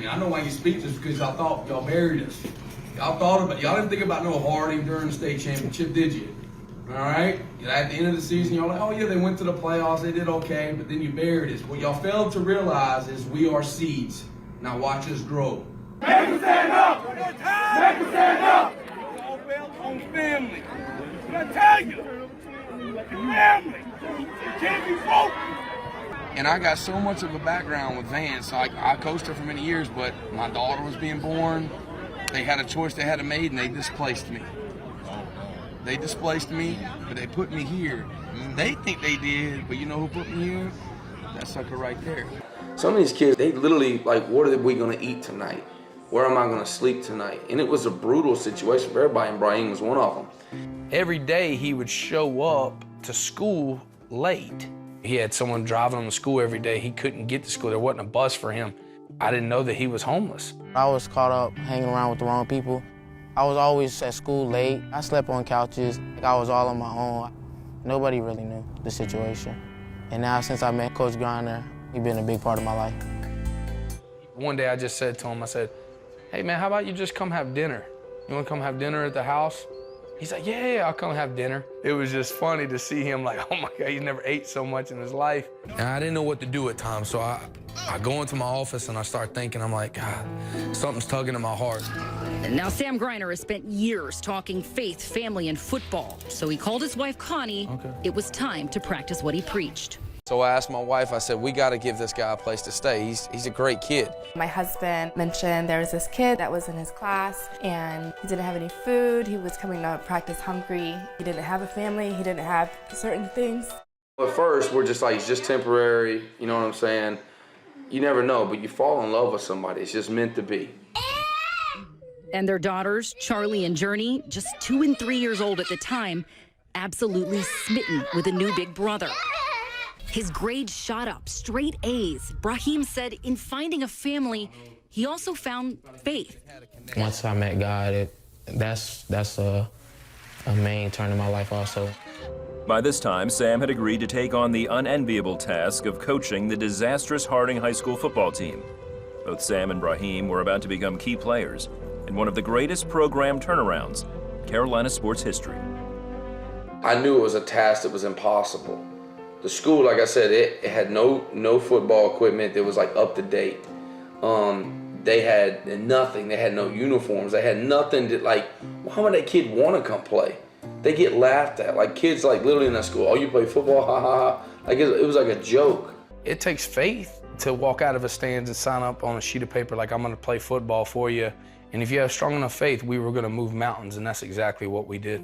And I know why you speechless, because I thought y'all buried us. Y'all didn't think about no Harding during the state championship, did you? All right? At the end of the season, y'all like, oh yeah, they went to the playoffs, they did okay, but then you buried us. What y'all failed to realize is we are seeds. Now watch us grow. Make them stand up! Make them stand up! All built on family. I tell you, family. You can't be broken. And I got so much of a background with Vance. I coached her for many years, but my daughter was being born. They had a choice they had to make, and they displaced me. They displaced me, but they put me here. They think they did, but you know who put me here? That sucker right there. Some of these kids, they literally like, what are we gonna eat tonight? Where am I gonna sleep tonight? And it was a brutal situation for everybody, and Braheam was one of them. Every day he would show up to school late. He had someone driving him to school every day. He couldn't get to school. There wasn't a bus for him. I didn't know that he was homeless. I was caught up hanging around with the wrong people. I was always at school late. I slept on couches. I was all on my own. Nobody really knew the situation. And now since I met Coach Greiner, he's been a big part of my life. One day I just said to him, I said, hey man, how about you just come have dinner? You wanna come have dinner at the house? He's like, yeah, I'll come have dinner. It was just funny to see him like, oh my God, he's never ate so much in his life. And I didn't know what to do at times, so I go into my office and I start thinking, I'm like, God, something's tugging at my heart. Now, Sam Greiner has spent years talking faith, family, and football. So he called his wife, Connie. Okay. It was time to practice what he preached. So I asked my wife, I said, we gotta give this guy a place to stay. He's a great kid. My husband mentioned there was this kid that was in his class and he didn't have any food. He was coming to practice hungry. He didn't have a family. He didn't have certain things. At first, we're just like, it's just temporary, you know what I'm saying? You never know, but you fall in love with somebody. It's just meant to be. And their daughters, Charlie and Journey, just 2 and 3 years old at the time, absolutely smitten with a new big brother. His grades shot up, straight A's. Braheam said in finding a family, he also found faith. Once I met God, that's a main turn in my life also. By this time, Sam had agreed to take on the unenviable task of coaching the disastrous Harding High School football team. Both Sam and Braheam were about to become key players in one of the greatest program turnarounds in Carolina sports history. I knew it was a task that was impossible. The school, like I said, it had no football equipment that was like up to date. They had nothing. They had no uniforms. They had nothing that, like, why would that kid want to come play? They get laughed at. Like kids, like literally in that school, oh, you play football, ha ha ha. Like it was like a joke. It takes faith to walk out of a stands and sign up on a sheet of paper like, I'm gonna play football for you. And if you have strong enough faith, we were gonna move mountains, and that's exactly what we did.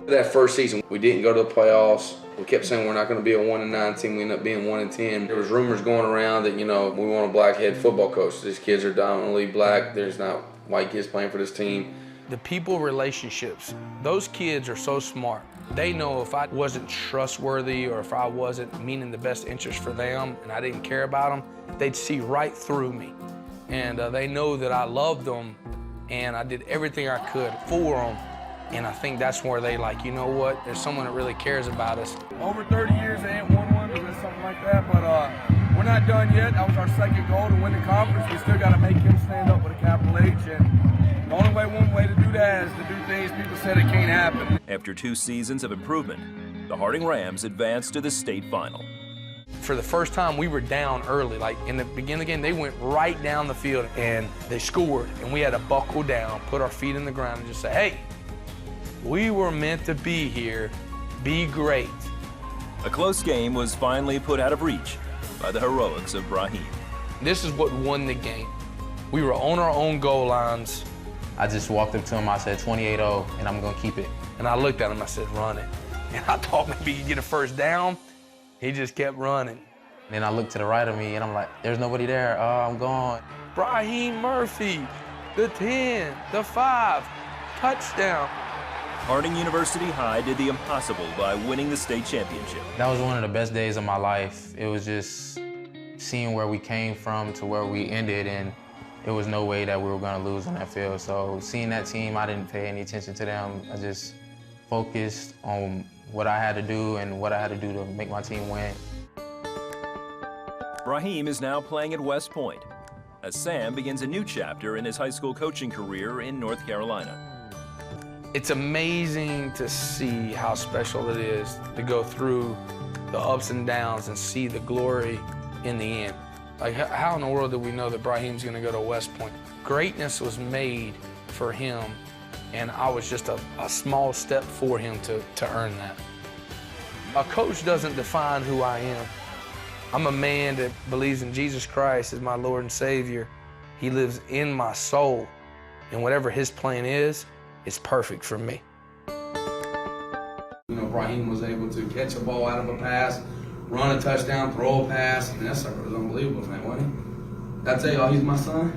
That first season, we didn't go to the playoffs. We kept saying we're not going to be a 1-9 team. We ended up being 1-10. There was rumors going around that, you know, we want a black head football coach. These kids are dominantly black. There's not white kids playing for this team. The people relationships, those kids are so smart. They know if I wasn't trustworthy or if I wasn't meaning the best interest for them and I didn't care about them, they'd see right through me. And they know that I loved them and I did everything I could for them. And I think that's where they like, you know what, there's someone that really cares about us. Over 30 years, they ain't won one or something like that, but we're not done yet. That was our second goal, to win the conference. We still got to make him stand up with a capital H, and the only one way to do that is to do things people said it can't happen. After 2 seasons of improvement, the Harding Rams advanced to the state final. For the first time, we were down early. Like in the beginning of the game, they went right down the field and they scored, and we had to buckle down, put our feet in the ground, and just say, hey, we were meant to be here. Be great. A close game was finally put out of reach by the heroics of Braheam. This is what won the game. We were on our own goal lines. I just walked up to him, I said 28-0, and I'm gonna keep it. And I looked at him, I said, run it. And I thought maybe he'd get a first down. He just kept running. Then I looked to the right of me, and I'm like, there's nobody there. Oh, I'm gone. Braheam Murphy, the 10, the 5, touchdown. Harding University High did the impossible by winning the state championship. That was one of the best days of my life. It was just seeing where we came from to where we ended, and there was no way that we were gonna lose on that field. So seeing that team, I didn't pay any attention to them. I just focused on what I had to do and what I had to do to make my team win. Braheam is now playing at West Point, as Sam begins a new chapter in his high school coaching career in North Carolina. It's amazing to see how special it is to go through the ups and downs and see the glory in the end. Like, how in the world did we know that Braheam's gonna go to West Point? Greatness was made for him, and I was just a small step for him to earn that. A coach doesn't define who I am. I'm a man that believes in Jesus Christ as my Lord and Savior. He lives in my soul, and whatever his plan is perfect for me. You know, Braheam was able to catch a ball out of a pass, run a touchdown, throw a pass. I mean, that sucker was unbelievable, man, wasn't he? Did I tell y'all he's my son?